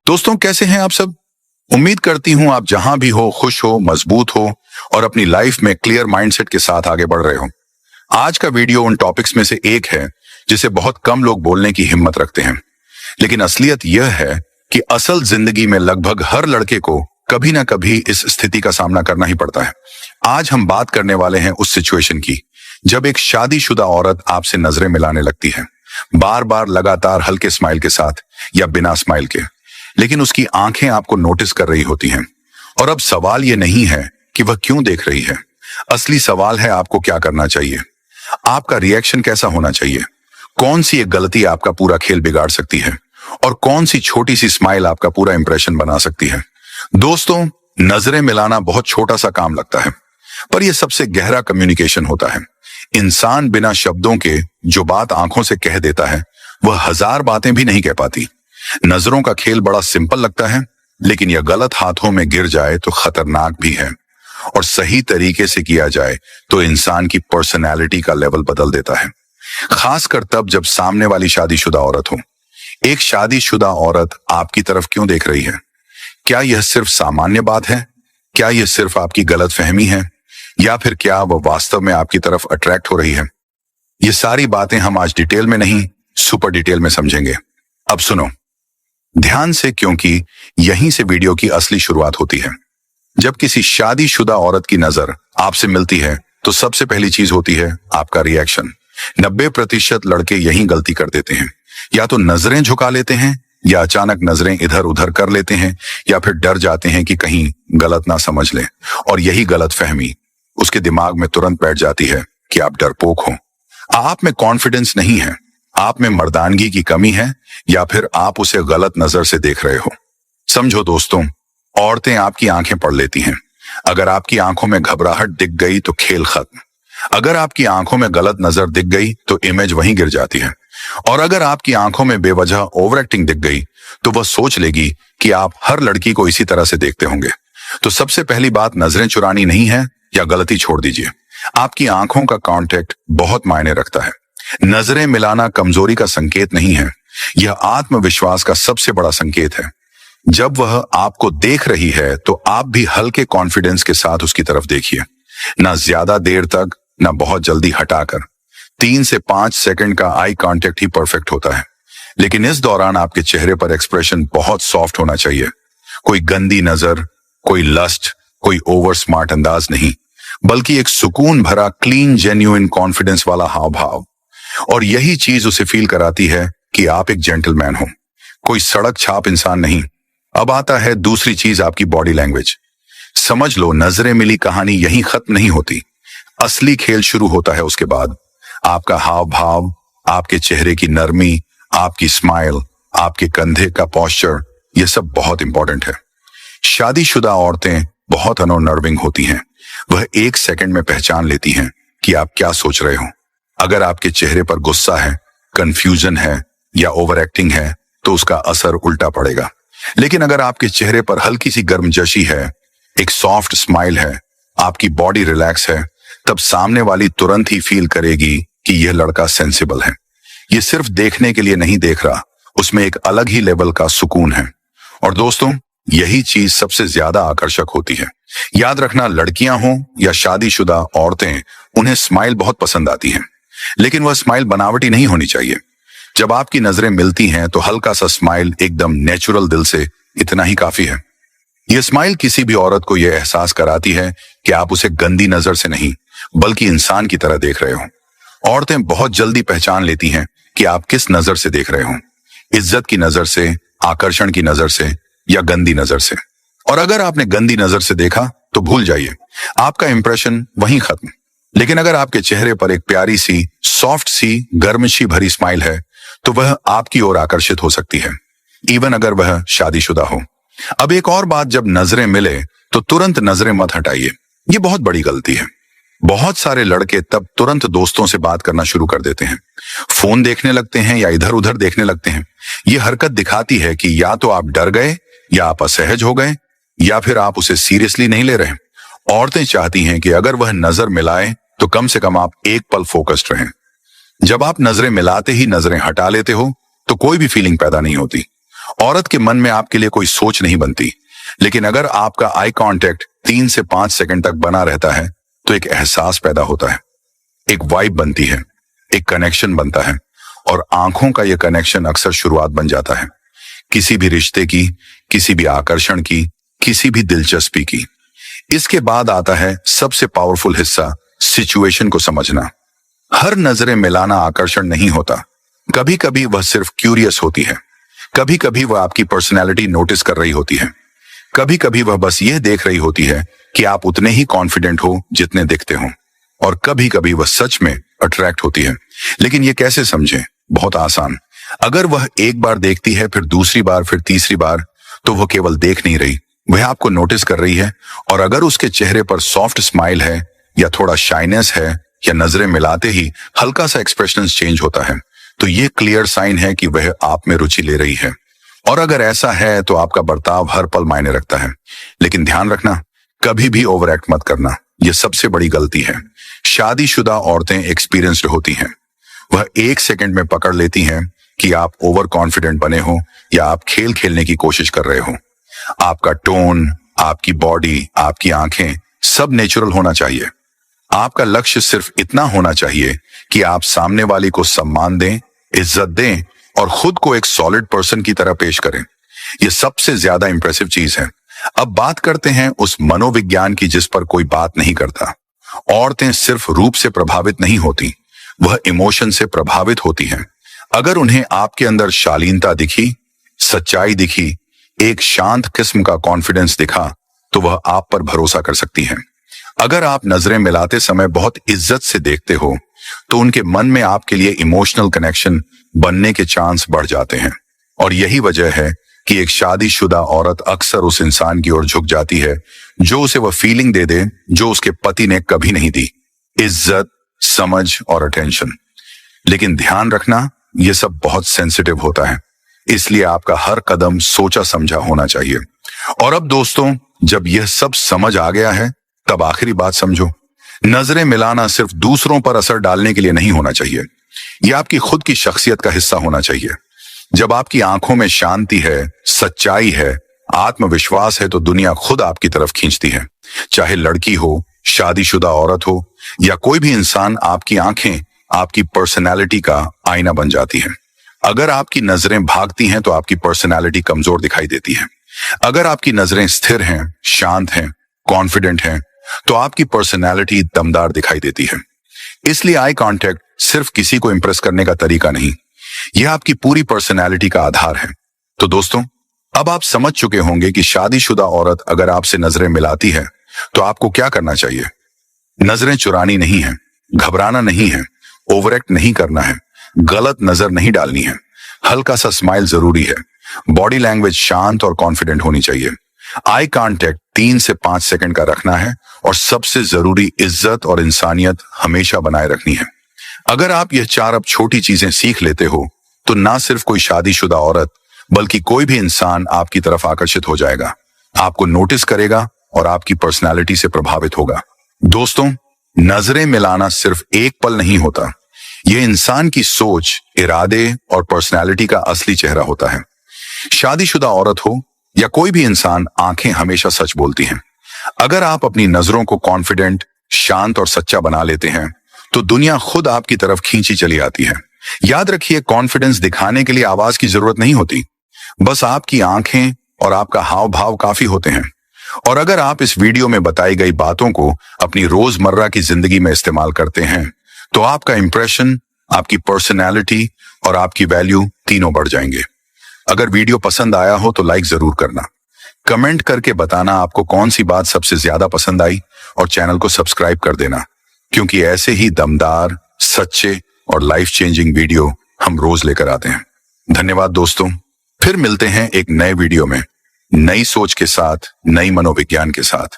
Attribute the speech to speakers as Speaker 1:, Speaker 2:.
Speaker 1: दोस्तों, कैसे हैं आप सब? उम्मीद करती हूं आप जहां भी हो खुश हो, मजबूत हो और अपनी लाइफ में क्लियर माइंडसेट के साथ आगे बढ़ रहे हो। आज का वीडियो उन टॉपिक्स में से एक है जिसे बहुत कम लोग बोलने की हिम्मत रखते हैं, लेकिन असलियत यह है कि असल जिंदगी में लगभग हर लड़के को कभी ना कभी इस स्थिति का सामना करना ही पड़ता है। आज हम बात करने वाले हैं उस सिचुएशन की जब एक शादीशुदा औरत आपसे नजरें मिलाने लगती है, बार बार लगातार हल्के स्माइल के साथ या बिना स्माइल के, लेकिन उसकी आंखें आपको नोटिस कर रही होती हैं। और अब सवाल यह नहीं है कि वह क्यों देख रही है, असली सवाल है आपको क्या करना चाहिए, आपका रिएक्शन कैसा होना चाहिए, कौन सी एक गलती आपका पूरा खेल बिगाड़ सकती है और कौन सी छोटी सी स्माइल आपका पूरा इंप्रेशन बना सकती है। दोस्तों, नजरें मिलाना बहुत छोटा सा काम लगता है, पर यह सबसे गहरा कम्युनिकेशन होता है। इंसान बिना शब्दों के जो बात आंखों से कह देता है वह हजार बातें भी नहीं कह पाती। नजरों का खेल बड़ा सिंपल लगता है, लेकिन यह गलत हाथों में गिर जाए तो खतरनाक भी है, और सही तरीके से किया जाए तो इंसान की पर्सनैलिटी का लेवल बदल देता है, खासकर तब जब सामने वाली शादीशुदा औरत हो। एक शादीशुदा औरत आपकी तरफ क्यों देख रही है? क्या यह सिर्फ सामान्य बात है? क्या यह सिर्फ आपकी गलत फहमी है, या फिर क्या वह वास्तव में आपकी तरफ अट्रैक्ट हो रही है? ये सारी बातें हम आज डिटेल में नहीं, सुपर डिटेल में समझेंगे। अब सुनो ध्यान से, क्योंकि यहीं से वीडियो की असली शुरुआत होती है। जब किसी शादीशुदा औरत की नजर आपसे मिलती है तो सबसे पहली चीज होती है आपका रिएक्शन। 90% लड़के यहीं गलती कर देते हैं, या तो नजरें झुका लेते हैं, या अचानक नजरें इधर उधर कर लेते हैं, या फिर डर जाते हैं कि कहीं गलत ना समझ लें, और यही गलत फहमी उसके दिमाग में तुरंत बैठ जाती है कि आप डरपोक हो, आप में कॉन्फिडेंस नहीं है, आप में मर्दानगी की कमी है, या फिर आप उसे गलत नजर से देख रहे हो। समझो दोस्तों, औरतें आपकी आंखें पढ़ लेती हैं। अगर आपकी आंखों में घबराहट दिख गई तो खेल खत्म। अगर आपकी आंखों में गलत नजर दिख गई तो इमेज वहीं गिर जाती है, और अगर आपकी आंखों में बेवजह ओवर एक्टिंग दिख गई तो वह सोच लेगी कि आप हर लड़की को इसी तरह से देखते होंगे। तो सबसे पहली बात नजरें चुरानी नहीं है, या गलती छोड़ दीजिए, आपकी आंखों का कांटेक्ट बहुत मायने रखता है। नजरें मिलाना कमजोरी का संकेत नहीं है, यह आत्मविश्वास का सबसे बड़ा संकेत है। जब वह आपको देख रही है तो आप भी हल्के कॉन्फिडेंस के साथ उसकी तरफ देखिए, ना ज्यादा देर तक, ना बहुत जल्दी हटाकर। 3 से 5 सेकंड का आई कांटेक्ट ही परफेक्ट होता है, लेकिन इस दौरान आपके चेहरे पर एक्सप्रेशन बहुत सॉफ्ट होना चाहिए। कोई गंदी नजर, कोई लस्ट, कोई ओवर स्मार्ट अंदाज नहीं, बल्कि एक सुकून भरा क्लीन जेन्युइन कॉन्फिडेंस वाला हाव भाव। और यही चीज उसे फील कराती है कि आप एक जेंटलमैन हो, कोई सड़क छाप इंसान नहीं। अब आता है दूसरी चीज, आपकी बॉडी लैंग्वेज। समझ लो, नजरें मिली कहानी यहीं खत्म नहीं होती, असली खेल शुरू होता है उसके बाद। आपका हाव भाव, आपके चेहरे की नरमी, आपकी स्माइल, आपके कंधे का पोस्चर, यह सब बहुत इंपॉर्टेंट है। शादीशुदा औरतें बहुत अनर्विंग होती हैं, वह 1 सेकंड में पहचान लेती हैं कि आप क्या सोच रहे हो। अगर आपके चेहरे पर गुस्सा है, कंफ्यूजन है, या ओवर एक्टिंग है तो उसका असर उल्टा पड़ेगा। लेकिन अगर आपके चेहरे पर हल्की सी गर्मजोशी है, एक सॉफ्ट स्माइल है, आपकी बॉडी रिलैक्स है, तब सामने वाली तुरंत ही फील करेगी कि यह लड़का सेंसिबल है। यह सिर्फ देखने के लिए नहीं देख रहा, उसमें एक अलग ही लेवल का सुकून है। और दोस्तों, यही चीज सबसे ज्यादा आकर्षक होती है। याद रखना, लड़कियां हों या शादीशुदा औरतें, उन्हें स्माइल बहुत पसंद आती है, लेकिन वह स्माइल बनावटी नहीं होनी चाहिए। जब आपकी नजरें मिलती हैं तो हल्का सा स्माइल एकदम नेचुरल दिल से, इतना ही काफी है। यह स्माइल किसी भी औरत को यह एहसास कराती है कि आप उसे गंदी नजर से नहीं, बल्कि इंसान की तरह देख रहे हो। औरतें बहुत जल्दी पहचान लेती हैं कि आप किस नजर से देख रहे हो, इज्जत की नजर से, आकर्षण की नजर से, या गंदी नजर से। और अगर आपने गंदी नजर से देखा तो भूल जाइए, आपका इंप्रेशन वहीं खत्म। लेकिन अगर आपके चेहरे पर एक प्यारी सी, सॉफ्ट सी, गर्मशी भरी स्माइल है तो वह आपकी ओर आकर्षित हो सकती है, इवन अगर वह शादीशुदा हो। अब एक और बात, जब नजरें मिले तो तुरंत नजरें मत हटाइए, ये बहुत बड़ी गलती है। बहुत सारे लड़के तब तुरंत दोस्तों से बात करना शुरू कर देते हैं, फोन देखने लगते हैं, या इधर उधर देखने लगते हैं। यह हरकत दिखाती है कि या तो आप डर गए, या आप असहज हो गए, या फिर आप उसे सीरियसली नहीं ले रहे। औरतें चाहती हैं कि अगर वह नजर मिलाए तो कम से कम आप एक पल फोकस्ड रहें। जब आप नजरें मिलाते ही नजरें हटा लेते हो तो कोई भी फीलिंग पैदा नहीं होती, औरत के मन में आपके लिए कोई सोच नहीं बनती, लेकिन अगर आपका आई कांटेक्ट 3 से 5 सेकंड तक बना रहता है तो एक एहसास पैदा होता है, एक वाइब बनती है, एक कनेक्शन बनता है, और आंखों का यह कनेक्शन अक्सर शुरुआत बन जाता है किसी भी रिश्ते की, किसी भी आकर्षण की, किसी भी दिलचस्पी की। इसके बाद आता है सबसे पावरफुल हिस्सा, सिचुएशन को समझना। हर नजरें मिलाना आकर्षण नहीं होता, कभी कभी वह सिर्फ क्यूरियस होती है, कभी कभी वह आपकी पर्सनैलिटी नोटिस कर रही होती है, कभी कभी वह बस यह देख रही होती है कि आप उतने ही कॉन्फिडेंट हो जितने दिखते हो, और कभी कभी वह सच में अट्रैक्ट होती है। लेकिन ये कैसे समझें? बहुत आसान। अगर वह एक बार देखती है, फिर दूसरी बार, फिर तीसरी बार, तो वह केवल देख नहीं रही, वह आपको नोटिस कर रही है। और अगर उसके चेहरे पर सॉफ्ट स्माइल है, या थोड़ा शाइनेस है, या नजरें मिलाते ही हल्का सा एक्सप्रेशन चेंज होता है, तो ये क्लियर साइन है कि वह आप में रुचि ले रही है। और अगर ऐसा है तो आपका बर्ताव हर पल मायने रखता है। लेकिन ध्यान रखना, कभी भी ओवर एक्ट मत करना, यह सबसे बड़ी गलती है। शादीशुदा औरतें एक्सपीरियंस्ड होती हैं, वह 1 सेकंड में पकड़ लेती हैं कि आप ओवर कॉन्फिडेंट बने हो या आप खेल खेलने की कोशिश कर रहे हो। आपका टोन, आपकी बॉडी, आपकी आंखें, सब नेचुरल होना चाहिए। आपका लक्ष्य सिर्फ इतना होना चाहिए कि आप सामने वाली को सम्मान दें, इज्जत दें, और खुद को एक सॉलिड पर्सन की तरह पेश करें। यह सबसे ज्यादा इंप्रेसिव चीज है। अब बात करते हैं उस मनोविज्ञान की जिस पर कोई बात नहीं करता। औरतें सिर्फ रूप से प्रभावित नहीं होती, वह इमोशन से प्रभावित होती हैं। अगर उन्हें आपके अंदर शालीनता दिखी, सच्चाई दिखी, एक शांत किस्म का कॉन्फिडेंस दिखा, तो वह आप पर भरोसा कर सकती हैं। अगर आप नजरें मिलाते समय बहुत इज्जत से देखते हो, तो उनके मन में आपके लिए इमोशनल कनेक्शन बनने के चांस बढ़ जाते हैं। और यही वजह है कि एक शादीशुदा औरत अक्सर उस इंसान की ओर झुक जाती है जो उसे वह फीलिंग दे दे जो उसके पति ने कभी नहीं दी, इज्जत, समझ और अटेंशन। लेकिन ध्यान रखना, यह सब बहुत सेंसिटिव होता है, इसलिए आपका हर कदम सोचा समझा होना चाहिए। और अब दोस्तों, जब यह सब समझ आ गया है, तब आखिरी बात समझो। नजरें मिलाना सिर्फ दूसरों पर असर डालने के लिए नहीं होना चाहिए, यह आपकी खुद की शख्सियत का हिस्सा होना चाहिए। जब आपकी आंखों में शांति है, सच्चाई है, आत्मविश्वास है, तो दुनिया खुद आपकी तरफ खींचती है। चाहे लड़की हो, शादीशुदा औरत हो, या कोई भी इंसान, आपकी आंखें आपकी पर्सनैलिटी का आईना बन जाती है। अगर आपकी नजरें भागती हैं तो आपकी पर्सनैलिटी कमजोर दिखाई देती है। अगर आपकी नजरें स्थिर हैं, शांत हैं, कॉन्फिडेंट हैं, तो आपकी पर्सनैलिटी दमदार दिखाई देती है। इसलिए आई कांटेक्ट सिर्फ किसी को इंप्रेस करने का तरीका नहीं, यह आपकी पूरी पर्सनैलिटी का आधार है। तो दोस्तों, अब आप समझ चुके होंगे कि शादीशुदा औरत अगर आपसे नजरें मिलाती है तो आपको क्या करना चाहिए। नजरें चुरानी नहीं है, घबराना नहीं है, ओवर एक्ट नहीं करना है, गलत नजर नहीं डालनी है, हल्का सा स्माइल जरूरी है, बॉडी लैंग्वेज शांत और कॉन्फिडेंट होनी चाहिए, आई कांटेक्ट 3 से 5 सेकंड का रखना है, और सबसे जरूरी इज्जत और इंसानियत हमेशा बनाए रखनी है। अगर आप यह 4 अब छोटी चीजें सीख लेते हो, तो ना सिर्फ कोई शादीशुदा औरत बल्कि कोई भी इंसान आपकी तरफ आकर्षित हो जाएगा, आपको नोटिस करेगा और आपकी पर्सनालिटी से प्रभावित होगा। दोस्तों, नजरें मिलाना सिर्फ एक पल नहीं होता, यह इंसान की सोच, इरादे और पर्सनालिटी का असली चेहरा होता है। शादीशुदा औरत हो या कोई भी इंसान, आंखें हमेशा सच बोलती हैं। अगर आप अपनी नजरों को कॉन्फिडेंट, शांत और सच्चा बना लेते हैं, तो दुनिया खुद आपकी तरफ खींची चली आती है। याद रखिए, कॉन्फिडेंस दिखाने के लिए आवाज की जरूरत नहीं होती, बस आपकी आंखें और आपका हाव भाव काफी होते हैं। और अगर आप इस वीडियो में बताई गई बातों को अपनी रोजमर्रा की जिंदगी में इस्तेमाल करते हैं, तो आपका इंप्रेशन, आपकी पर्सनैलिटी और आपकी वैल्यू तीनों बढ़ जाएंगे। अगर वीडियो पसंद आया हो तो लाइक जरूर करना, कमेंट करके बताना आपको कौन सी बात सबसे ज्यादा पसंद आई, और चैनल को सब्सक्राइब कर देना, क्योंकि ऐसे ही दमदार, सच्चे और लाइफ चेंजिंग वीडियो हम रोज लेकर आते हैं। धन्यवाद दोस्तों, फिर मिलते हैं एक नए वीडियो में, नई सोच के साथ, नई मनोविज्ञान के साथ।